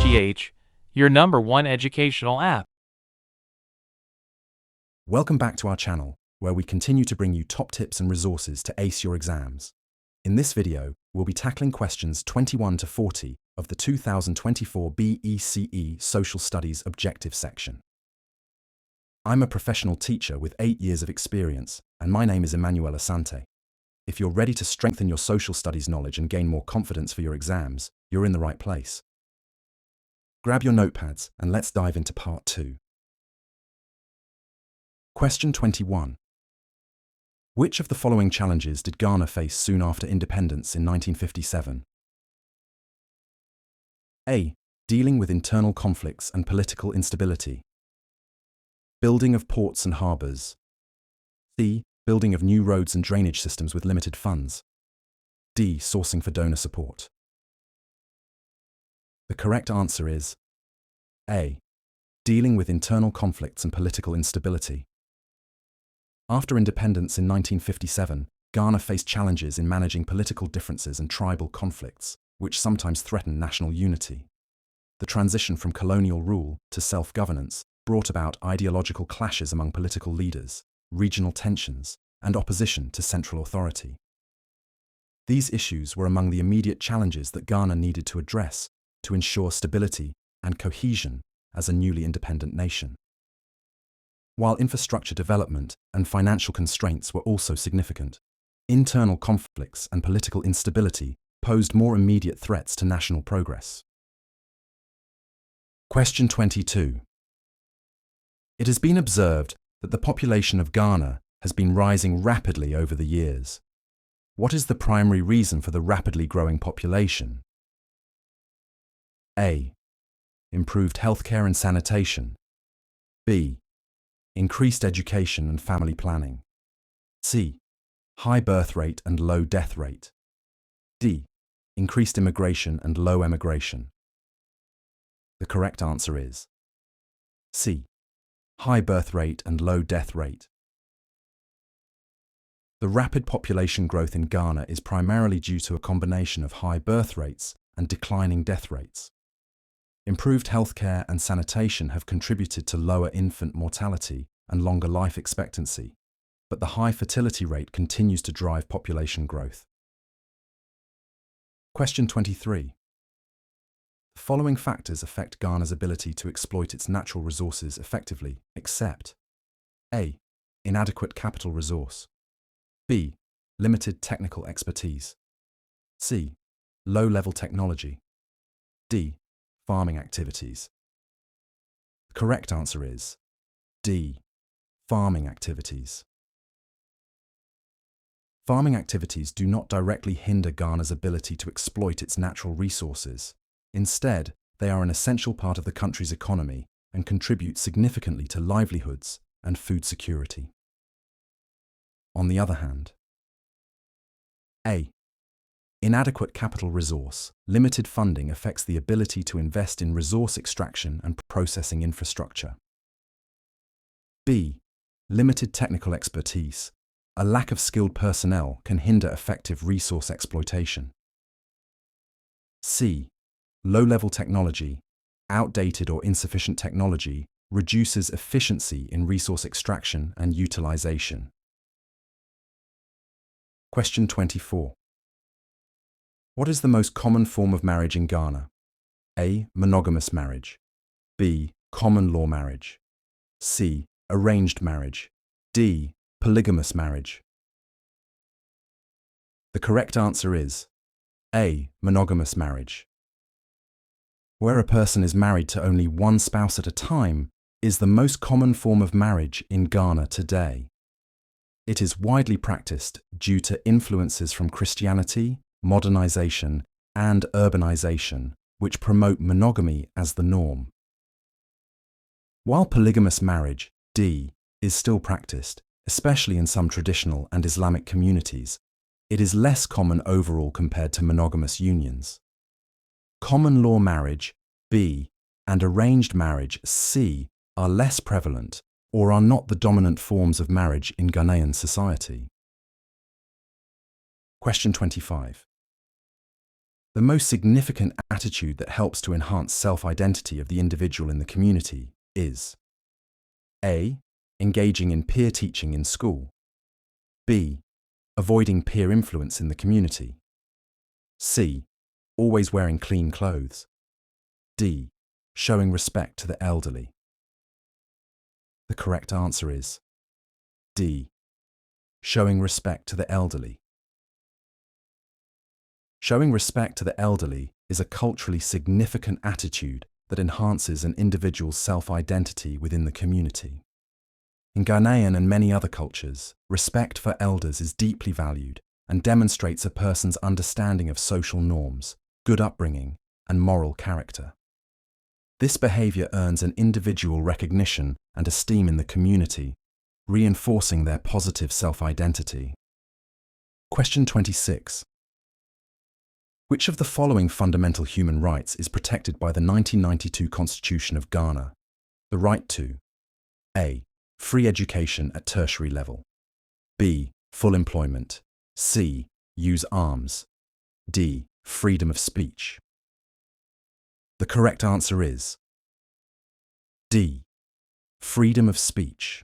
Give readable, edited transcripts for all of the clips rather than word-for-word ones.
ETH, your #1 educational app. Welcome back to our channel, where we continue to bring you top tips and resources to ace your exams. In this video, we'll be tackling questions 21 to 40 of the 2024 BECE Social Studies Objective section. I'm a professional teacher with 8 years of experience, and my name is Emmanuel Asante. If you're ready to strengthen your social studies knowledge and gain more confidence for your exams, you're in the right place. Grab your notepads and let's dive into part 2. Question 21. Which of the following challenges did Ghana face soon after independence in 1957? A. Dealing with internal conflicts and political instability. Building of ports and harbours. C. Building of new roads and drainage systems with limited funds. D. Sourcing for donor support. The correct answer is A. Dealing with internal conflicts and political instability. After independence in 1957, Ghana faced challenges in managing political differences and tribal conflicts, which sometimes threatened national unity. The transition from colonial rule to self-governance brought about ideological clashes among political leaders, regional tensions, and opposition to central authority. These issues were among the immediate challenges that Ghana needed to address to ensure stability and cohesion as a newly independent nation. While infrastructure development and financial constraints were also significant, internal conflicts and political instability posed more immediate threats to national progress. Question 22. It has been observed that the population of Ghana has been rising rapidly over the years. What is the primary reason for the rapidly growing population? A. Improved healthcare and sanitation. B. Increased education and family planning. C. High birth rate and low death rate. D. Increased immigration and low emigration. The correct answer is C. High birth rate and low death rate. The rapid population growth in Ghana is primarily due to a combination of high birth rates and declining death rates. Improved healthcare and sanitation have contributed to lower infant mortality and longer life expectancy, but the high fertility rate continues to drive population growth. Question 23. The following factors affect Ghana's ability to exploit its natural resources effectively, except A. Inadequate capital resource. B. Limited technical expertise. C. Low-level technology. D. Farming activities. The correct answer is D. Farming activities. Farming activities do not directly hinder Ghana's ability to exploit its natural resources. Instead, they are an essential part of the country's economy and contribute significantly to livelihoods and food security. On the other hand, A. Inadequate capital resource. Limited funding affects the ability to invest in resource extraction and processing infrastructure. B. Limited technical expertise. A lack of skilled personnel can hinder effective resource exploitation. C. Low-level technology. Outdated or insufficient technology reduces efficiency in resource extraction and utilization. Question 24. What is the most common form of marriage in Ghana? A. Monogamous marriage. B. Common law marriage. C. Arranged marriage. D. Polygamous marriage. The correct answer is A. Monogamous marriage. Where a person is married to only one spouse at a time is the most common form of marriage in Ghana today. It is widely practiced due to influences from Christianity, modernization, and urbanization, which promote monogamy as the norm. While polygamous marriage, D, is still practiced, especially in some traditional and Islamic communities, it is less common overall compared to monogamous unions. Common law marriage, B, and arranged marriage, C, are less prevalent or are not the dominant forms of marriage in Ghanaian society. Question 25. The most significant attitude that helps to enhance self-identity of the individual in the community is A. Engaging in peer teaching in school. B. Avoiding peer influence in the community. C. Always wearing clean clothes. D. Showing respect to the elderly. The correct answer is D. Showing respect to the elderly. Showing respect to the elderly is a culturally significant attitude that enhances an individual's self-identity within the community. In Ghanaian and many other cultures, respect for elders is deeply valued and demonstrates a person's understanding of social norms, good upbringing, and moral character. This behavior earns an individual recognition and esteem in the community, reinforcing their positive self-identity. Question 26. Which of the following fundamental human rights is protected by the 1992 Constitution of Ghana? The right to A. Free education at tertiary level. B. Full employment. C. Use arms. D. Freedom of speech. The correct answer is D. Freedom of speech.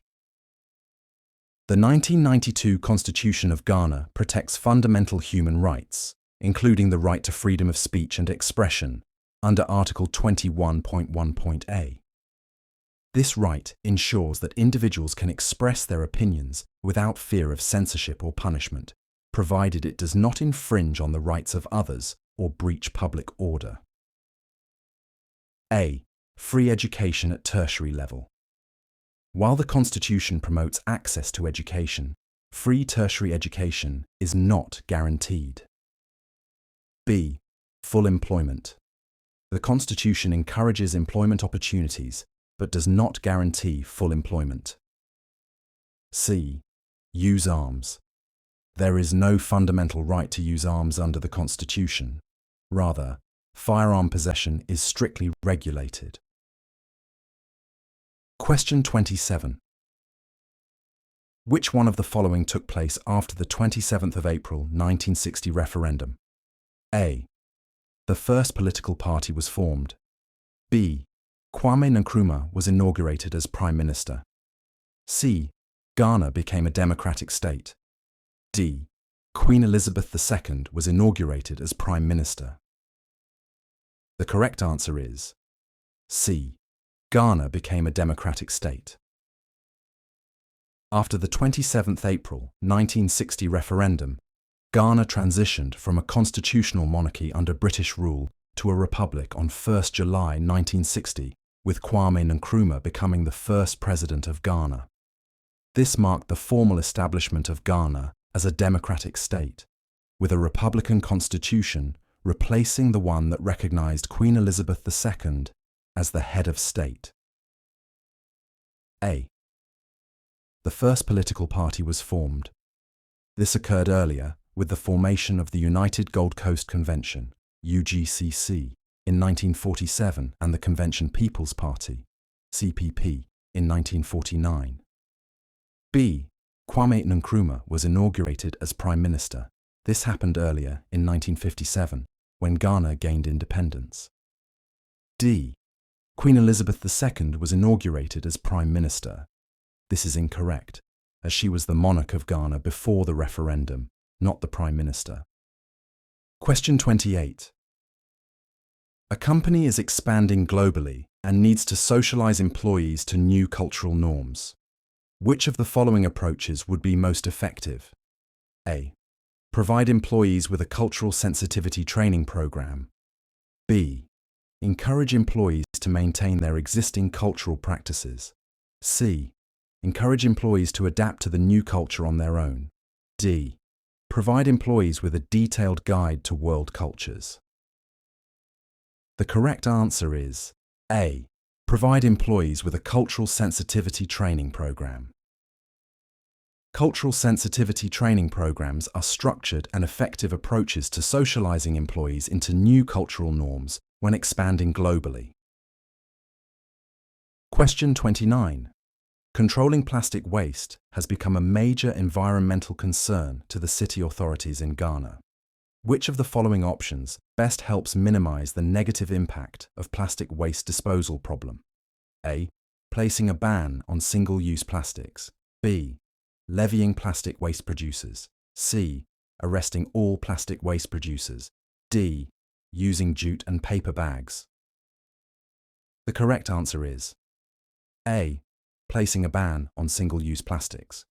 The 1992 Constitution of Ghana protects fundamental human rights, including the right to freedom of speech and expression, under Article 21.1.a. This right ensures that individuals can express their opinions without fear of censorship or punishment, provided it does not infringe on the rights of others or breach public order. A. Free education at tertiary level. While the Constitution promotes access to education, free tertiary education is not guaranteed. B. Full employment. The Constitution encourages employment opportunities, but does not guarantee full employment. C. Use arms. There is no fundamental right to use arms under the Constitution. Rather, firearm possession is strictly regulated. Question 27. Which one of the following took place after the 27th of April 1960 referendum? A. The first political party was formed. B. Kwame Nkrumah was inaugurated as Prime Minister. C. Ghana became a democratic state. D. Queen Elizabeth II was inaugurated as Prime Minister. The correct answer is C. Ghana became a democratic state. After the 27th April 1960 referendum, Ghana transitioned from a constitutional monarchy under British rule to a republic on 1 July 1960, with Kwame Nkrumah becoming the first president of Ghana. This marked the formal establishment of Ghana as a democratic state, with a republican constitution replacing the one that recognized Queen Elizabeth II as the head of state. A. The first political party was formed. This occurred earlier with the formation of the United Gold Coast Convention, UGCC, in 1947 and the Convention People's Party, CPP, in 1949. B. Kwame Nkrumah was inaugurated as Prime Minister. This happened earlier in 1957, when Ghana gained independence. D. Queen Elizabeth II was inaugurated as Prime Minister. This is incorrect, as she was the monarch of Ghana before the referendum, not the Prime Minister. Question 28. A company is expanding globally and needs to socialize employees to new cultural norms. Which of the following approaches would be most effective? A. Provide employees with a cultural sensitivity training program. B. Encourage employees to maintain their existing cultural practices. C. Encourage employees to adapt to the new culture on their own. D. Provide employees with a detailed guide to world cultures. The correct answer is A. Provide employees with a cultural sensitivity training program. Cultural sensitivity training programs are structured and effective approaches to socializing employees into new cultural norms when expanding globally. Question 29. Controlling plastic waste has become a major environmental concern to the city authorities in Ghana. Which of the following options best helps minimize the negative impact of plastic waste disposal problem? A. Placing a ban on single-use plastics. B. Levying plastic waste producers. C. Arresting all plastic waste producers. D. Using jute and paper bags. The correct answer is A. Placing a ban on single-use plastics.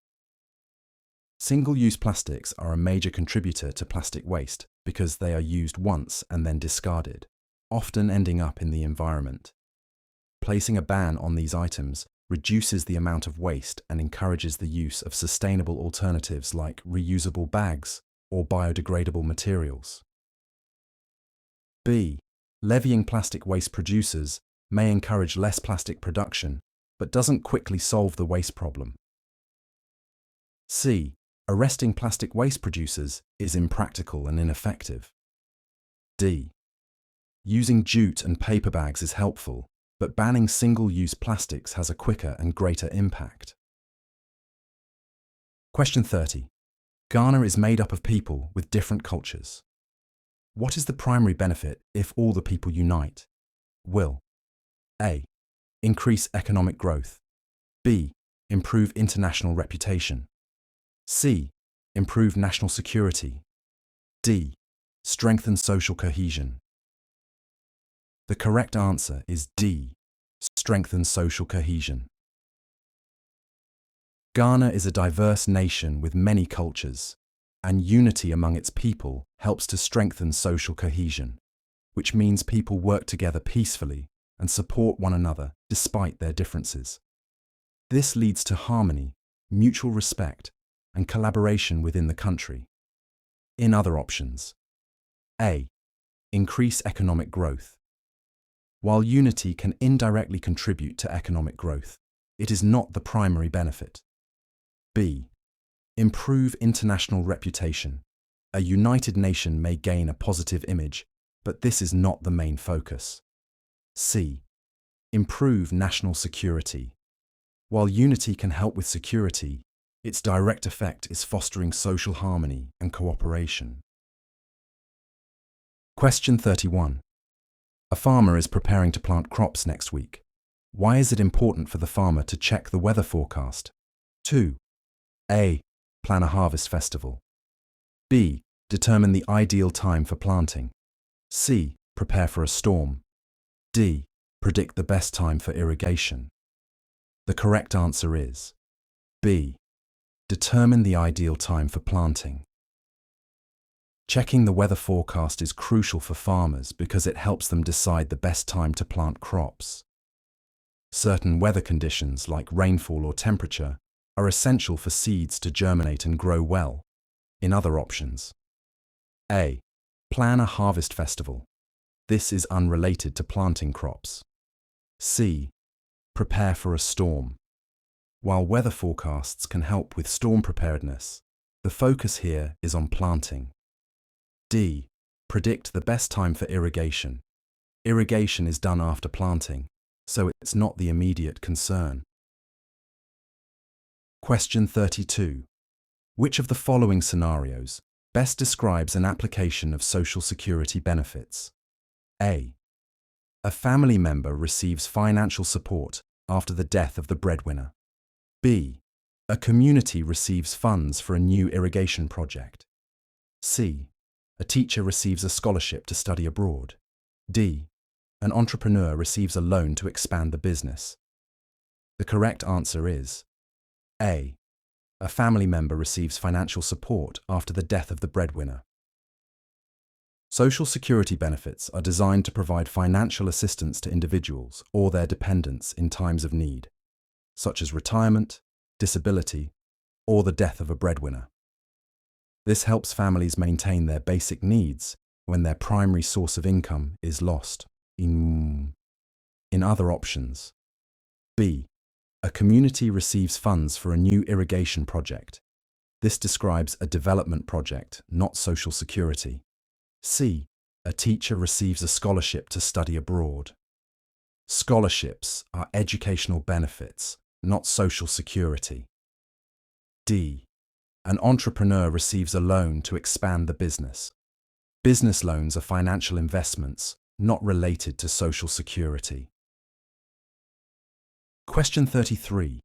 Single-use plastics are a major contributor to plastic waste because they are used once and then discarded, often ending up in the environment. Placing a ban on these items reduces the amount of waste and encourages the use of sustainable alternatives like reusable bags or biodegradable materials. B. Levying plastic waste producers may encourage less plastic production, but doesn't quickly solve the waste problem. C. Arresting plastic waste producers is impractical and ineffective. D. Using jute and paper bags is helpful, but banning single-use plastics has a quicker and greater impact. Question 30. Ghana is made up of people with different cultures. What is the primary benefit if all the people unite? Will A. Increase economic growth. B. Improve international reputation. C. Improve national security. D. Strengthen social cohesion. The correct answer is D. Strengthen social cohesion. Ghana is a diverse nation with many cultures, and unity among its people helps to strengthen social cohesion, which means people work together peacefully and support one another despite their differences. This leads to harmony, mutual respect, and collaboration within the country. In other options: A. Increase economic growth. While unity can indirectly contribute to economic growth, it is not the primary benefit. B. Improve international reputation. A united nation may gain a positive image, but this is not the main focus. C. Improve national security. While unity can help with security, its direct effect is fostering social harmony and cooperation. Question 31. A farmer is preparing to plant crops next week. Why is it important for the farmer to check the weather forecast? 2. A. Plan a harvest festival. B. Determine the ideal time for planting. C. Prepare for a storm. D. Predict the best time for irrigation. The correct answer is B. Determine the ideal time for planting. Checking the weather forecast is crucial for farmers because it helps them decide the best time to plant crops. Certain weather conditions, like rainfall or temperature, are essential for seeds to germinate and grow well. In other options: A. Plan a harvest festival. This is unrelated to planting crops. C. Prepare for a storm. While weather forecasts can help with storm preparedness, the focus here is on planting. D. Predict the best time for irrigation. Irrigation is done after planting, so it's not the immediate concern. Question 32. Which of the following scenarios best describes an application of Social Security benefits? A. A family member receives financial support after the death of the breadwinner. B. A community receives funds for a new irrigation project. C. A teacher receives a scholarship to study abroad. D. An entrepreneur receives a loan to expand the business. The correct answer is A. A family member receives financial support after the death of the breadwinner. Social Security benefits are designed to provide financial assistance to individuals or their dependents in times of need, such as retirement, disability, or the death of a breadwinner. This helps families maintain their basic needs when their primary source of income is lost. In other options: B. A community receives funds for a new irrigation project. This describes a development project, not Social Security. C. A teacher receives a scholarship to study abroad. Scholarships are educational benefits, not Social Security. D. An entrepreneur receives a loan to expand the business. Business loans are financial investments, not related to social security. Question 33.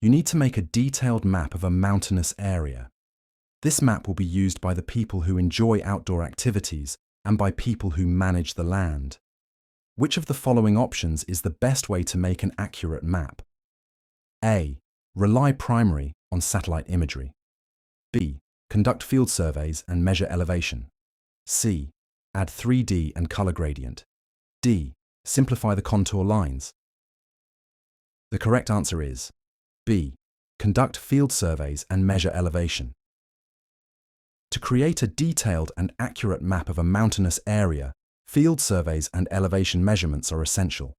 You need to make a detailed map of a mountainous area. This map will be used by the people who enjoy outdoor activities and by people who manage the land. Which of the following options is the best way to make an accurate map? A. Rely primarily on satellite imagery. B. Conduct field surveys and measure elevation. C. Add 3D and color gradient. D. Simplify the contour lines. The correct answer is B. Conduct field surveys and measure elevation. To create a detailed and accurate map of a mountainous area, field surveys and elevation measurements are essential.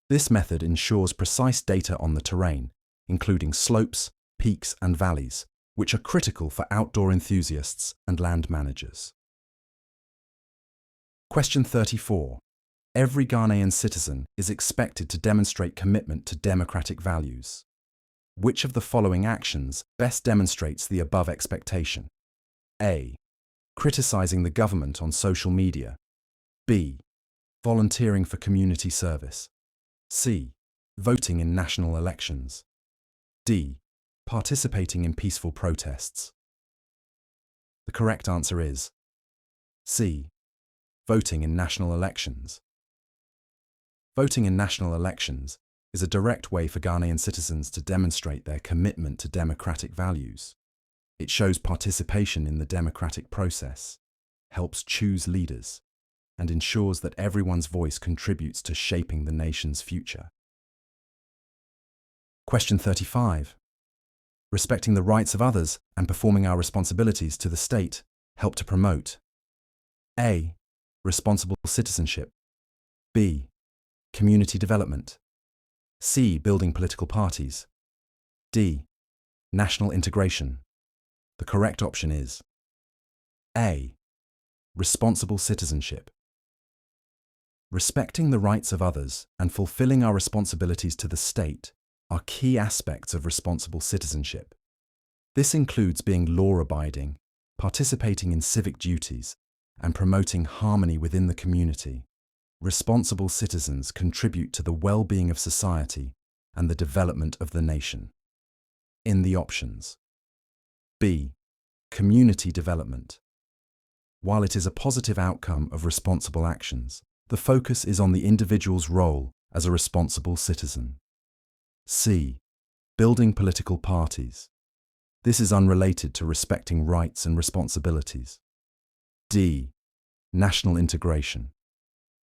This method ensures precise data on the terrain, including slopes, peaks, and valleys, which are critical for outdoor enthusiasts and land managers. Question 34. Every Ghanaian citizen is expected to demonstrate commitment to democratic values. Which of the following actions best demonstrates the above expectation? A. Criticizing the government on social media. B. Volunteering for community service. C. Voting in national elections. D. Participating in peaceful protests. The correct answer is C. Voting in national elections. Voting in national elections is a direct way for Ghanaian citizens to demonstrate their commitment to democratic values. It shows participation in the democratic process, helps choose leaders, and ensures that everyone's voice contributes to shaping the nation's future. Question 35. Respecting the rights of others and performing our responsibilities to the state help to promote A. Responsible citizenship. B. Community development. C. Building political parties. D. National integration. The correct option is A. Responsible citizenship. Respecting the rights of others and fulfilling our responsibilities to the state are key aspects of responsible citizenship. This includes being law-abiding, participating in civic duties, and promoting harmony within the community. Responsible citizens contribute to the well-being of society and the development of the nation. In the options. B. Community development. While it is a positive outcome of responsible actions, the focus is on the individual's role as a responsible citizen. C. Building political parties. This is unrelated to respecting rights and responsibilities. D. National integration.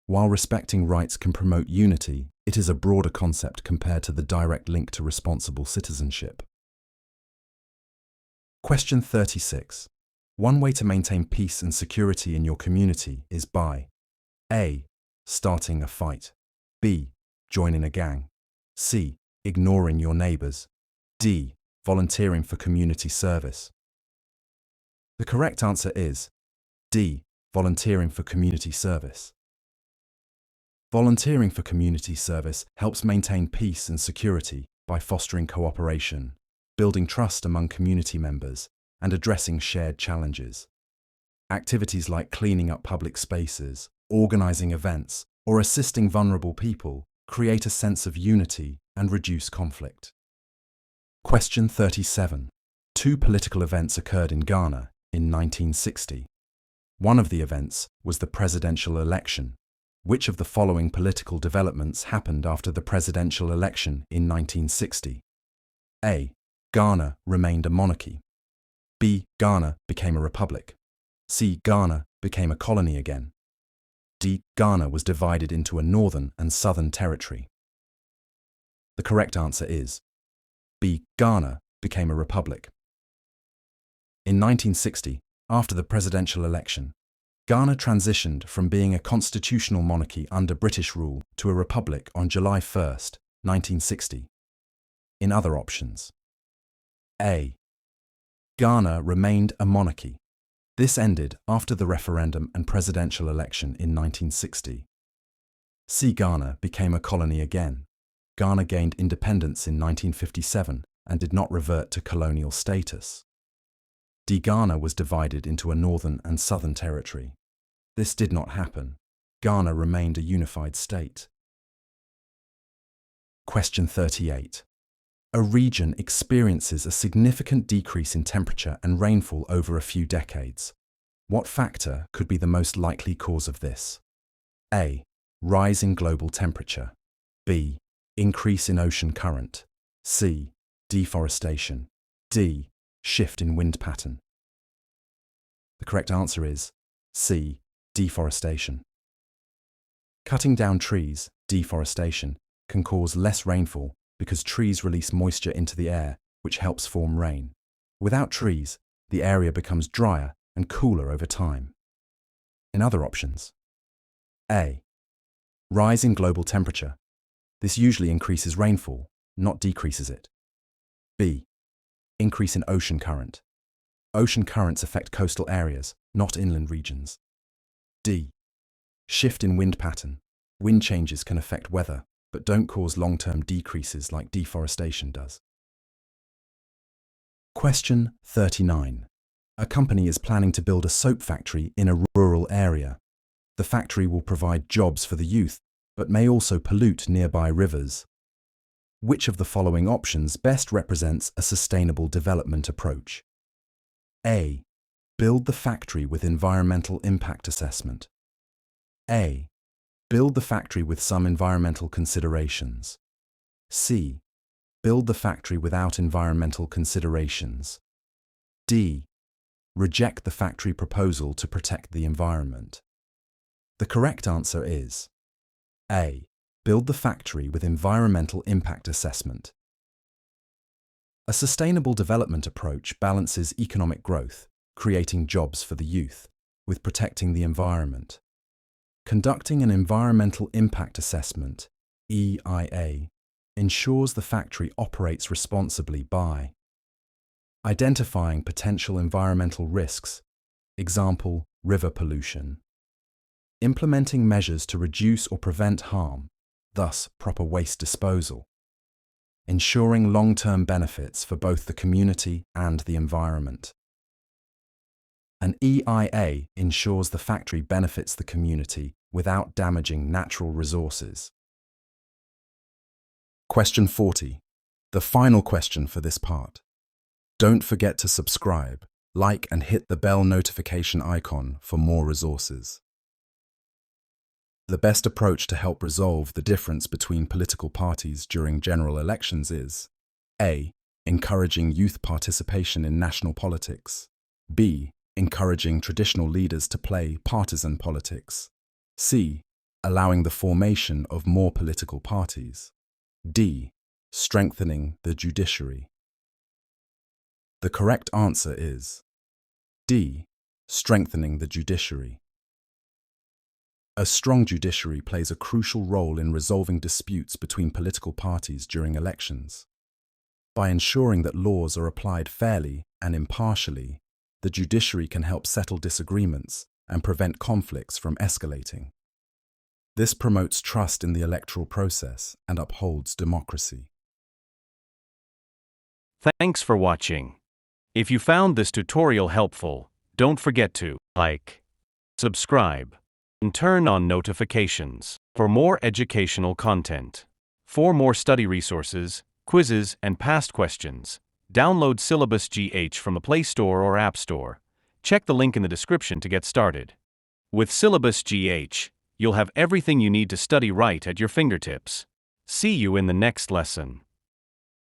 While respecting rights can promote unity, it is a broader concept compared to the direct link to responsible citizenship. Question 36. One way to maintain peace and security in your community is by A. Starting a fight. B. Joining a gang. C. Ignoring your neighbors. D. Volunteering for community service. The correct answer is D. Volunteering for community service. Volunteering for community service helps maintain peace and security by fostering cooperation, building trust among community members, and addressing shared challenges. Activities like cleaning up public spaces, organizing events, or assisting vulnerable people create a sense of unity and reduce conflict. Question 37. Two political events occurred in Ghana in 1960. One of the events was the presidential election. Which of the following political developments happened after the presidential election in 1960? A. Ghana remained a monarchy. B. Ghana became a republic. C. Ghana became a colony again. D. Ghana was divided into a northern and southern territory. The correct answer is B. Ghana became a republic. In 1960, after the presidential election, Ghana transitioned from being a constitutional monarchy under British rule to a republic on July 1, 1960. In other options. A. Ghana remained a monarchy. This ended after the referendum and presidential election in 1960. C. Ghana became a colony again. Ghana gained independence in 1957 and did not revert to colonial status. D. Ghana was divided into a northern and southern territory. This did not happen. Ghana remained a unified state. Question 38. A region experiences a significant decrease in temperature and rainfall over a few decades. What factor could be the most likely cause of this? A. Rise in global temperature. B. Increase in ocean current. C. Deforestation. D. Shift in wind pattern. The correct answer is C. Deforestation. Cutting down trees, deforestation, can cause less rainfall because trees release moisture into the air, which helps form rain. Without trees, the area becomes drier and cooler over time. In other options, A. Rise in global temperature. This usually increases rainfall, not decreases it. B. Increase in ocean current. Ocean currents affect coastal areas, not inland regions. D. Shift in wind pattern. Wind changes can affect weather, but don't cause long-term decreases like deforestation does. Question 39. A company is planning to build a soap factory in a rural area. The factory will provide jobs for the youth, but may also pollute nearby rivers. Which of the following options best represents a sustainable development approach? A. Build the factory with environmental impact assessment. A. Build the factory with some environmental considerations. C. Build the factory without environmental considerations. D. Reject the factory proposal to protect the environment. The correct answer is A. Build the factory with environmental impact assessment. A sustainable development approach balances economic growth, creating jobs for the youth, with protecting the environment. Conducting an environmental impact assessment, EIA, ensures the factory operates responsibly by identifying potential environmental risks, example, river pollution, implementing measures to reduce or prevent harm, thus proper waste disposal, ensuring long-term benefits for both the community and the environment. An EIA ensures the factory benefits the community without damaging natural resources. Question 40. The final question for this part. Don't forget to subscribe, like and hit the bell notification icon for more resources. The best approach to help resolve the difference between political parties during general elections is A. Encouraging youth participation in national politics. B. Encouraging traditional leaders to play partisan politics. C. Allowing the formation of more political parties. D. Strengthening the judiciary. The correct answer is D. Strengthening the judiciary. A strong judiciary plays a crucial role in resolving disputes between political parties during elections. By ensuring that laws are applied fairly and impartially, the judiciary can help settle disagreements and prevent conflicts from escalating. This promotes trust in the electoral process and upholds democracy. Thanks for watching. If you found this tutorial helpful, don't forget to like, subscribe, and turn on notifications for more educational content. For more study resources, quizzes, and past questions, download Syllabus GH from the Play Store or App Store. Check the link in the description to get started. With Syllabus GH, you'll have everything you need to study right at your fingertips. See you in the next lesson.